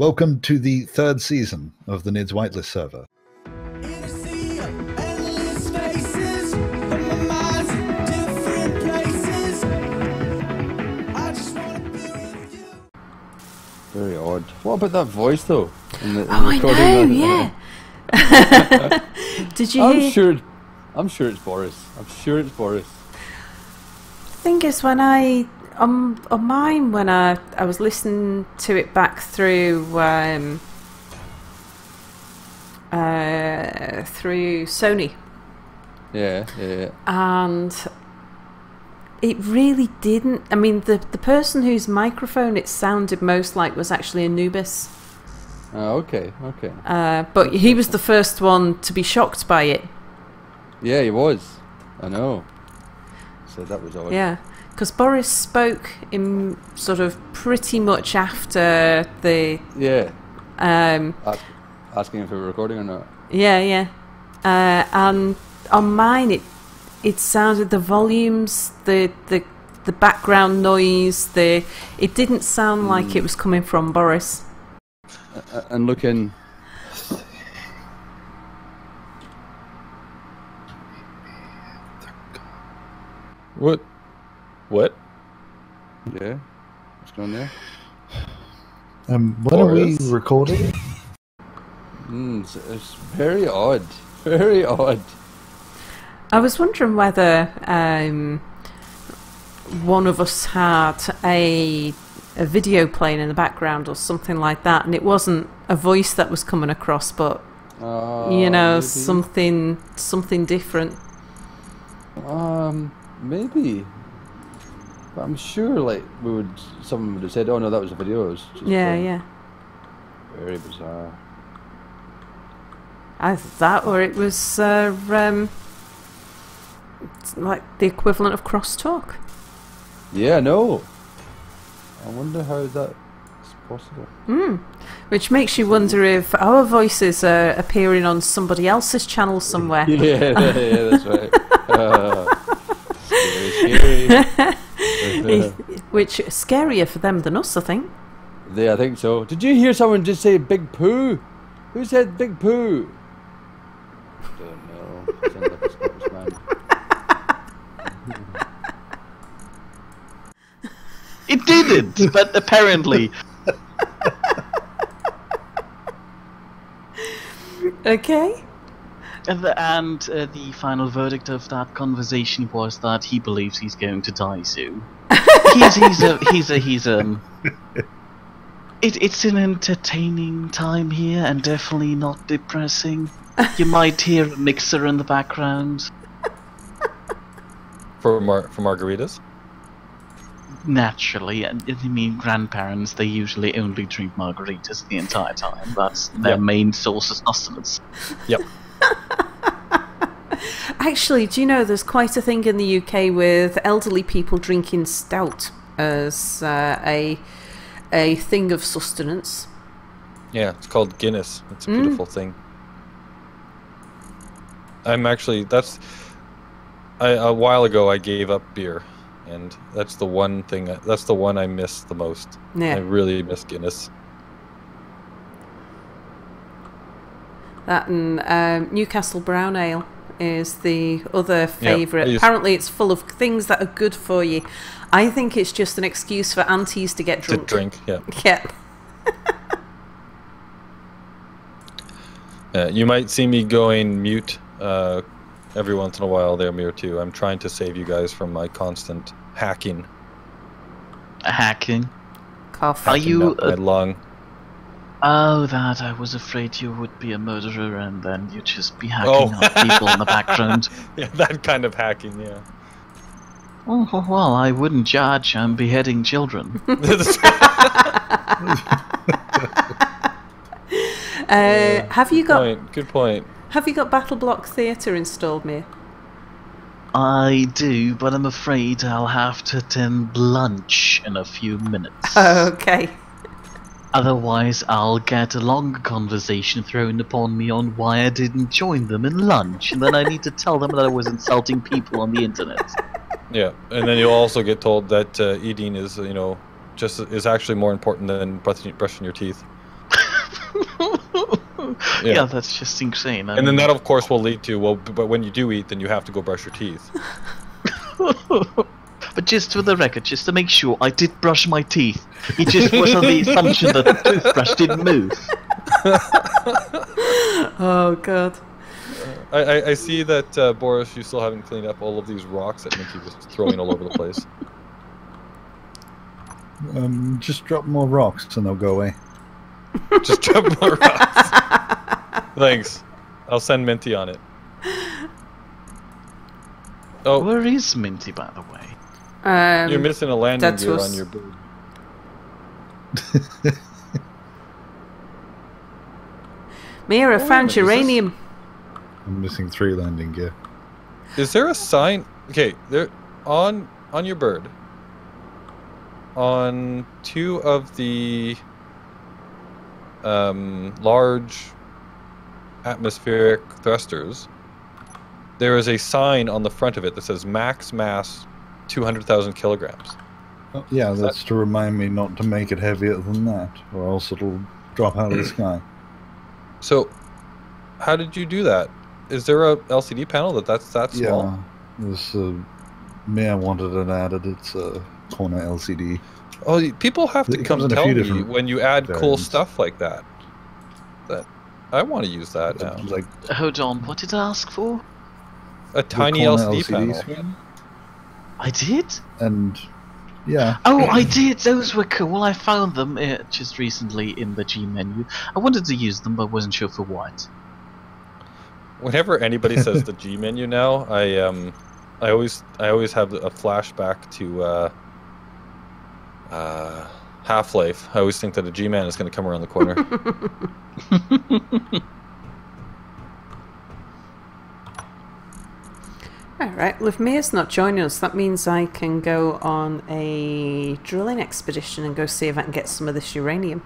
Welcome to the third season of the Nidd's Whitelist server. Very odd. What about that voice though? I know, yeah. Did you hear? I'm sure it's Boris. I'm sure it's Boris. Thing is, when I on mine, when I was listening to it back through through Sony. Yeah. And it really didn't. I mean, the person whose microphone it sounded most like was actually Anubis. Oh, okay. But he was the first one to be shocked by it. Yeah, he was. I know. So that was odd. Yeah, because Boris spoke in sort of pretty much after the... Yeah. Asking if we were recording or not. Yeah. And on mine, it sounded, the volumes, the background noise, it didn't sound like it was coming from Boris. And looking... What? Yeah. What's going on there? When Boris? are we recording? It's very odd. Very odd. I was wondering whether one of us had a video playing in the background or something like that, and it wasn't a voice that was coming across, but you know, maybe. something different. Maybe. But I'm sure, like, someone would have said, "Oh no, that was a video." It was just Yeah. Very bizarre. Either that, or it was it's like the equivalent of crosstalk. Yeah, no. I wonder how that is possible. Which makes you wonder if our voices are appearing on somebody else's channel somewhere. Yeah, that's right. Scary. Which is scarier for them than us, I think. I think so. Did you hear someone just say "big poo"? Who said "big poo"? Don't know. Sounds like a Scottish man. It didn't, but apparently. Okay. And the final verdict of that conversation was that he believes he's going to die soon. It's an entertaining time here, and definitely not depressing. You might hear a mixer in the background. For margaritas? Naturally, and I mean, grandparents, they usually only drink margaritas the entire time. That's their main source of sustenance. Yep. Actually, do you know there's quite a thing in the UK with elderly people drinking stout as a thing of sustenance? Yeah, it's called Guinness. It's a beautiful thing. I'm actually, a while ago I gave up beer, and that's the one I miss the most. Yeah. I really miss Guinness. That and Newcastle Brown Ale is the other favourite. Yeah, Apparently it's full of things that are good for you. I think it's just an excuse for aunties to get drunk. To drink, yeah. Yeah. You might see me going mute every once in a while there, Mir, too. I'm trying to save you guys from my constant hacking. Hacking? Cough. Are you my lung. Oh, that I was afraid you would be a murderer, and then you'd just be hacking up people in the background. Yeah, that kind of hacking, yeah. Oh, well, I wouldn't judge. I'm beheading children. Have you got Good point. Have you got Battle Block Theatre installed, Mir? I do, but I'm afraid I'll have to attend lunch in a few minutes. Okay. Otherwise, I'll get a longer conversation thrown upon me on why I didn't join them in lunch, and then I need to tell them that I was insulting people on the internet. Yeah, and then you'll also get told that eating is, is actually more important than brushing your teeth. Yeah, that's just insane. And then that, of course, will lead to, well, but when you do eat, then you have to go brush your teeth. But just for the record, just to make sure, I did brush my teeth. It just was on the assumption that the toothbrush didn't move. Oh god. I see that, Boris, you still haven't cleaned up all of these rocks that Minty was throwing all over the place. Just drop more rocks and they'll go away. Just drop more rocks. Thanks. I'll send Minty on it. Oh, Where is Minty, by the way? you're missing a landing gear was- on your boot. Mira found is this- uranium. I'm missing 3 landing gear. Is there a sign? Okay, there on your bird. On 2 of the large atmospheric thrusters, there is a sign on the front of it that says max mass 200,000 kilograms. Oh, yeah, that's to remind me not to make it heavier than that, or else it'll drop out of the sky. So, how did you do that? Is there a LCD panel that's that small? Yeah, this Mia wanted it added. It's a corner LCD. Oh, people have to It come comes in a tell few me different when you add cool variants. stuff like that. That I want to use that now. Like Hold on, what did I ask for? A the tiny corner LCD panel. screen. I did? And yeah, Oh, I did! Those were cool. I found them just recently in the G menu. I wanted to use them, but wasn't sure for what. Whenever anybody says the G menu now, I always have a flashback to Half-Life. I always think that a G-Man is going to come around the corner. Alright, well if Mia's not joining us, that means I can go on a drilling expedition and go see if I can get some of this uranium.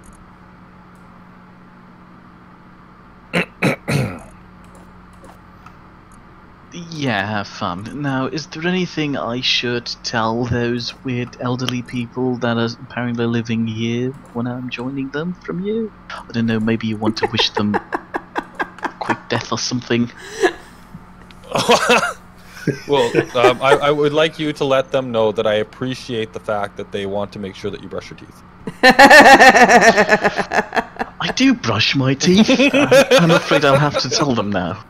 Yeah, have fun. Now, is there anything I should tell those weird elderly people that are apparently living here when I'm joining them from you? I don't know, maybe you want to wish them quick death or something? Well, I would like you to let them know that I appreciate the fact that they want to make sure that you brush your teeth. I do brush my teeth. I'm afraid I'll have to tell them now.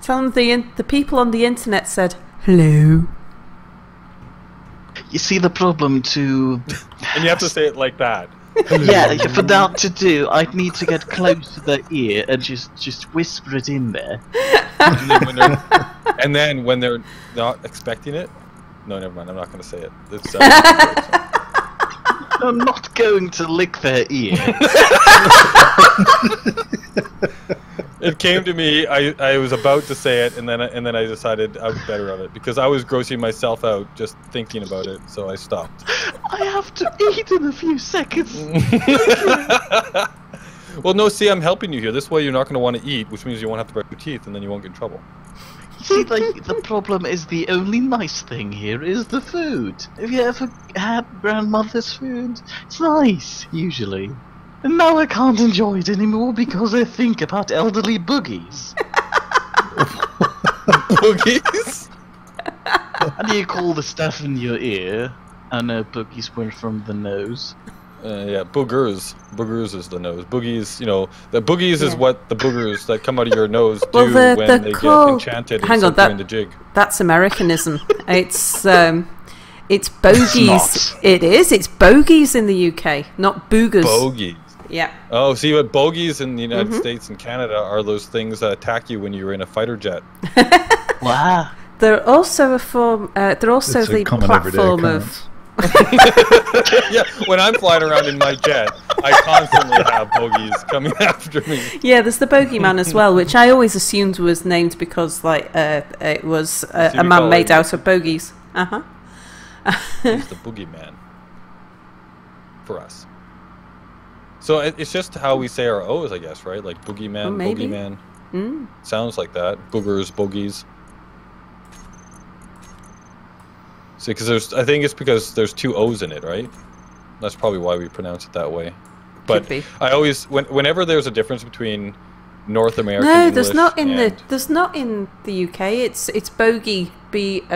Tell them the people on the internet said hello. You see the problem to... And you have to say it like that. Yeah, for that to do, I'd need to get close to their ear and just whisper it in there. And then when they're not expecting it, no, never mind. I'm not going to say it. It's, I'm not going to lick their ear. it came to me. I was about to say it, and then I decided I was better of it because I was grossing myself out just thinking about it. So I stopped. I have to eat in a few seconds. Well, no, see, I'm helping you here. This way, you're not going to want to eat, which means you won't have to brush your teeth, and then you won't get in trouble. See, the problem is the only nice thing here is the food. Have you ever had grandmother's food? It's nice, usually. And now I can't enjoy it anymore because I think about elderly boogies. Boogies? How do you call the stuff in your ear? I know boogies were from the nose. Yeah, boogers. Boogers is the nose. Boogies, the boogies is what the boogers that come out of your nose do Well, when they get enchanted and start doing the jig. That's Americanism. It's bogies. not. It is. It's bogies in the UK, not boogers. Bogies. Yeah. Oh, see, what bogies in the United States and Canada are those things that attack you when you're in a fighter jet. Wow. They're also a form. They're also it's a the common everyday platform occurrence. of. Yeah, when I'm flying around in my jet, I constantly have bogies coming after me. Yeah, there's the bogeyman as well, which I always assumed was named because it was a we man call made him- out of bogies. He's the boogeyman for us. So it's just how we say our O's, I guess, right? Like boogeyman, Oh, maybe. bogeyman. Mm. Sounds like that. Boogers, bogies. See, because I think it's because there's 2 O's in it, right? That's probably why we pronounce it that way. But Could be. I always, whenever there's a difference between North American No, English there's not in and, there's not in the UK. It's bogey, B-O-G-I-E,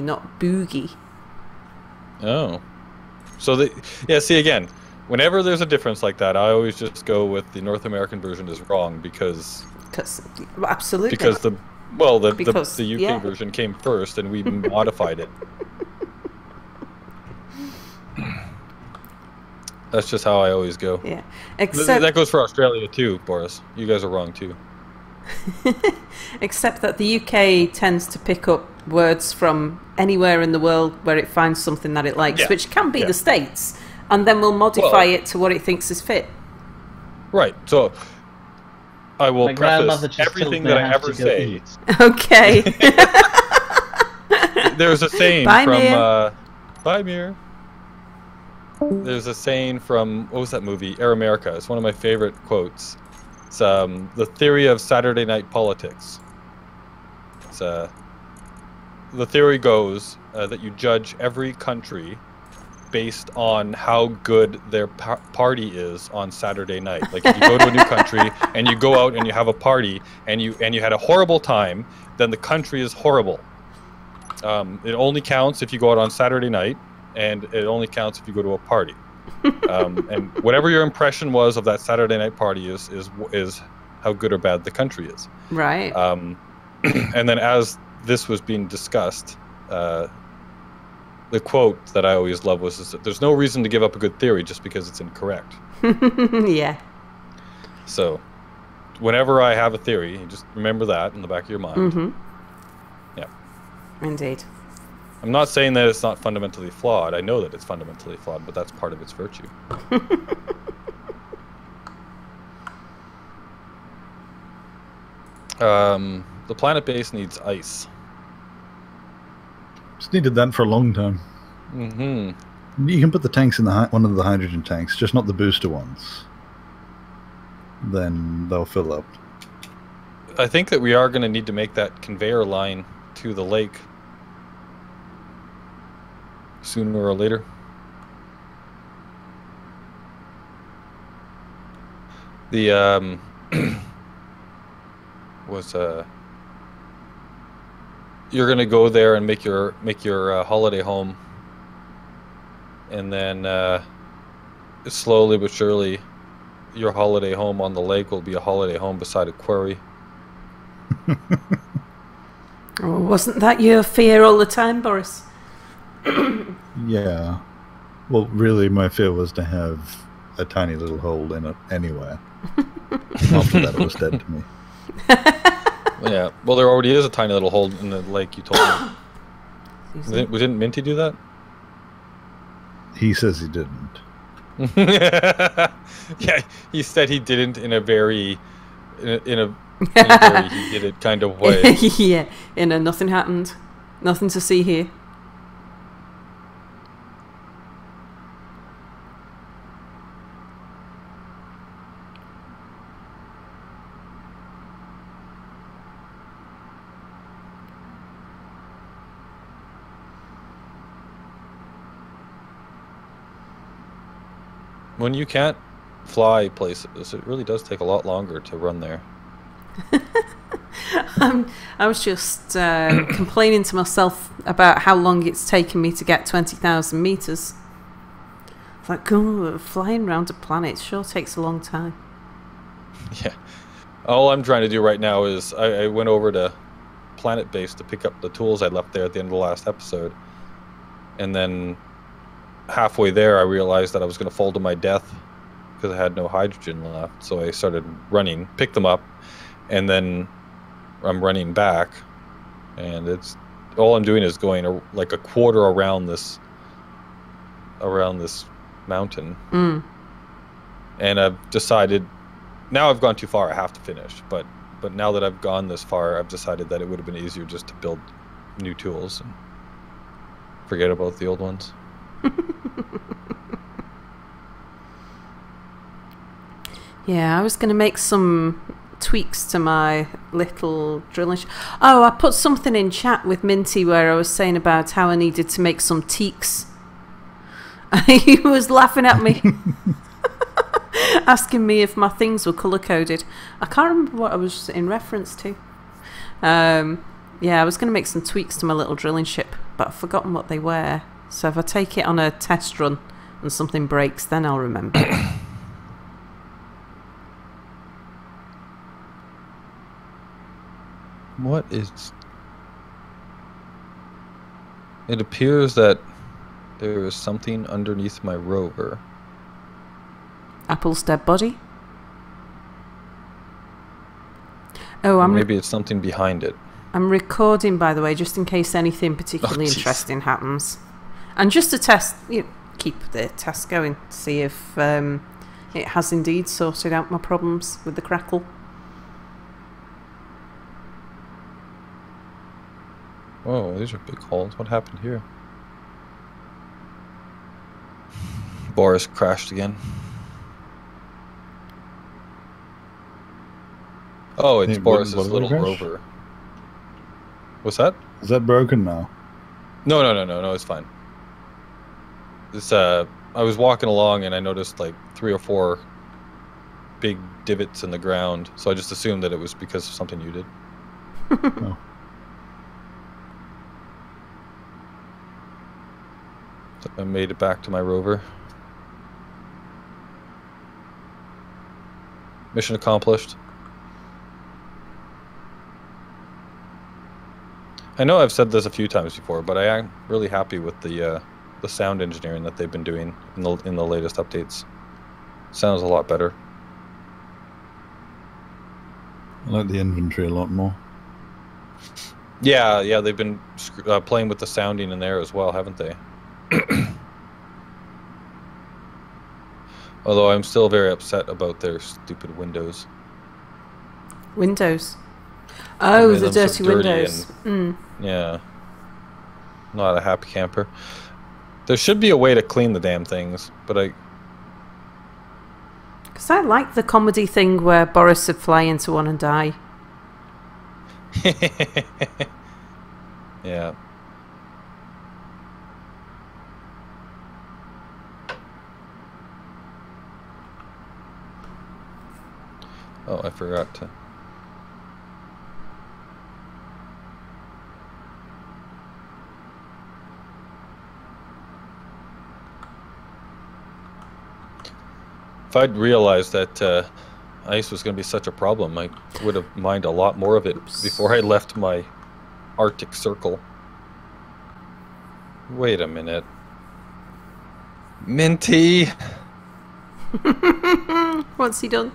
not boogie. Oh. So see again, whenever there's a difference like that, I always just go with the North American version is wrong because Absolutely. because the UK yeah. version came first and we modified it. That's just how I always go. Yeah. Except that goes for Australia too, Boris. You guys are wrong too. Except that the UK tends to pick up words from anywhere in the world where it finds something that it likes, which can be the States, and then will modify it to what it thinks is fit. Right. So I will My grandmother preface just everything told me that I I have ever to go say. eat. Okay. There's a saying Bye, from Mir. Bye, Mir. There's a saying from, what was that movie? Air America. It's one of my favorite quotes. It's the theory of Saturday night politics. It's the theory goes that you judge every country based on how good their party is on Saturday night. Like if you go to a new country and you go out and you have a party and you had a horrible time, then the country is horrible. It only counts if you go out on Saturday night, and it only counts if you go to a party. And whatever your impression was of that Saturday night party is how good or bad the country is. Right. And then as this was being discussed, the quote that I always love was that there's no reason to give up a good theory just because it's incorrect. Yeah. So whenever I have a theory, you just remember that in the back of your mind. Mm-hmm. Yeah. Indeed. I'm not saying that it's not fundamentally flawed. I know that it's fundamentally flawed, but that's part of its virtue. The planet base needs ice. It's needed that for a long time. Mm-hmm. You can put the tanks in one of the hydrogen tanks, just not the booster ones. Then they'll fill up. I think that we are going to need to make that conveyor line to the lake sooner or later. The you're gonna go there and make your holiday home, and then slowly but surely, your holiday home on the lake will be a holiday home beside a quarry. Oh, wasn't that your fear all the time, Boris? Yeah. Well, really, my fear was to have a tiny little hole in it anywhere. After that, it was dead to me. Yeah. Well, there already is a tiny little hole in the lake. You told me. Didn't Minty do that? He says he didn't. Yeah, he said he didn't in a very he did it kind of way. Yeah. Nothing happened. Nothing to see here. When you can't fly places, it really does take a lot longer to run there. I was just complaining to myself about how long it's taken me to get 20,000 meters. It's like, flying around a planet sure takes a long time. Yeah. All I'm trying to do right now is I went over to Planet Base to pick up the tools I left there at the end of the last episode. And then halfway there, I realized that I was going to fall to my death because I had no hydrogen left. So I started running, picked them up, and then I'm running back. And it's all I'm doing is going like a quarter around this mountain. Mm. And I've decided now I've gone too far. I have to finish. But now that I've gone this far, I've decided that it would have been easier just to build new tools and forget about the old ones. Yeah, I was going to make some tweaks to my little drilling. Oh, I put something in chat with Minty where I was saying about how I needed to make some teaks. He was laughing at me, asking me if my things were colour coded. I can't remember what I was in reference to. Yeah, I was going to make some tweaks to my little drilling ship, but I've forgotten what they were. So if I take it on a test run and something breaks, then I'll remember. What is... It appears that there is something underneath my rover. Apple's dead body? Oh, maybe it's something behind it. I'm recording, by the way, just in case anything particularly interesting happens. And just to test, keep the test going, see if it has indeed sorted out my problems with the crackle. Whoa, these are big holes. What happened here? Boris crashed again. Oh, it's Boris's little rover. What's that? Is that broken now? No, it's fine. This I was walking along and I noticed like 3 or 4 big divots in the ground, so I just assumed that it was because of something you did. Oh. So I made it back to my rover. Mission accomplished. I know I've said this a few times before, but I am really happy with the sound engineering that they've been doing in the latest updates. Sounds a lot better. I like the inventory a lot more. Yeah, they've been playing with the sounding in there as well, haven't they? Although I'm still very upset about their stupid windows. Windows? Oh, the dirty so windows. Yeah. Not a happy camper. There should be a way to clean the damn things, but Because I like the comedy thing where Boris would fly into one and die. Yeah. Oh, I forgot to... If I'd realized that ice was going to be such a problem, I would have mined a lot more of it before I left my Arctic Circle. Wait a minute. Minty! What's he done?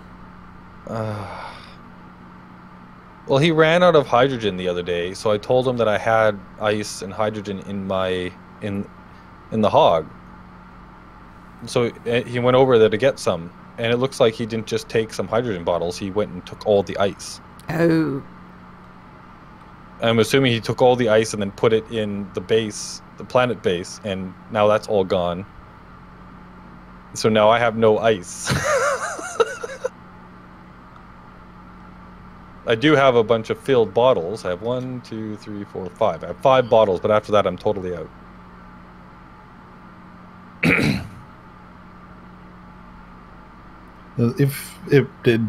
Well, he ran out of hydrogen the other day, so I told him that I had ice and hydrogen in my in the hog. So he went over there to get some, and it looks like he didn't just take some hydrogen bottles, he went and took all the ice. Oh. I'm assuming he took all the ice and then put it in the base, the planet base, and now that's all gone. So now I have no ice. I do have a bunch of filled bottles. I have 1, 2, 3, 4, 5. I have 5 bottles, but after that I'm totally out. If it did,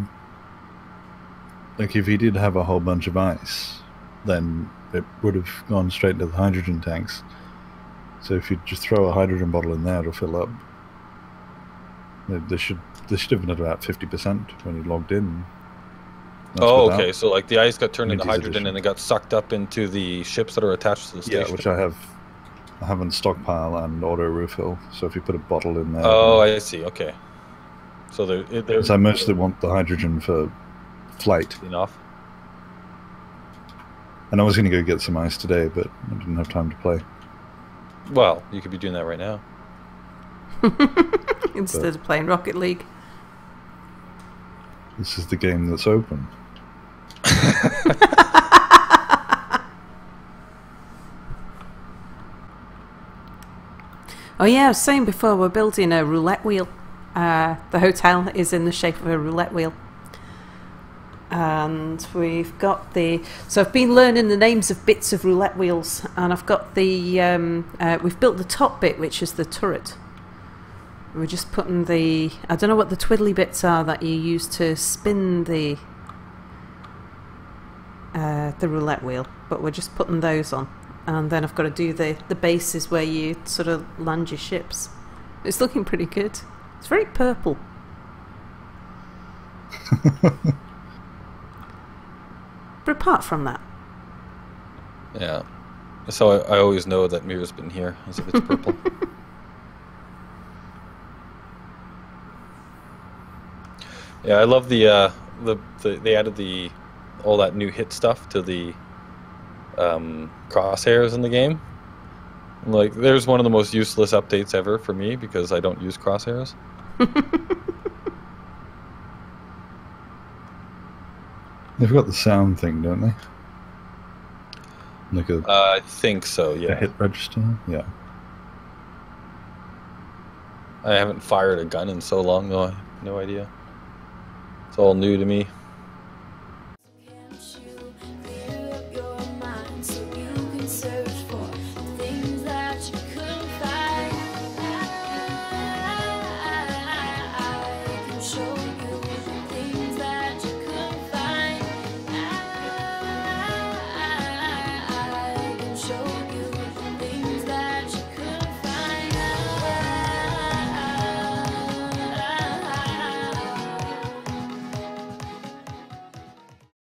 like if he did have a whole bunch of ice, then it would have gone straight to the hydrogen tanks. So if you just throw a hydrogen bottle in there, it'll fill up. They should have been at about 50% when he logged in. That's okay. So like the ice got turned into hydrogen addition. And it got sucked up into the ships that are attached to the station. Yeah, which I have in stockpile and auto refill. So if you put a bottle in there. Oh, I see. Okay. So there's. I mostly want the hydrogen for flight. Enough. And I was going to go get some ice today, but I didn't have time to play. Well, you could be doing that right now. Instead of playing Rocket League. This is the game that's open. Oh yeah, I was saying before, we're building a roulette wheel. The hotel is in the shape of a roulette wheel. And we've got so I've been learning the names of bits of roulette wheels, and I've got we've built the top bit, which is the turret. We're just putting the... I don't know what the twiddly bits are that you use to spin the roulette wheel, but we're just putting those on. And then I've got to do the bases where you sort of land your ships. It's looking pretty good. It's very purple. But apart from that... Yeah. So I always know that Mira's been here, as if it's purple. Yeah, I love they added all that new hit stuff to the crosshairs in the game. Like, there's one of the most useless updates ever for me because I don't use crosshairs. They've got the sound thing, don't they? Like I think so, a yeah. hit register? Yeah. I haven't fired a gun in so long, though. I have no idea. It's all new to me.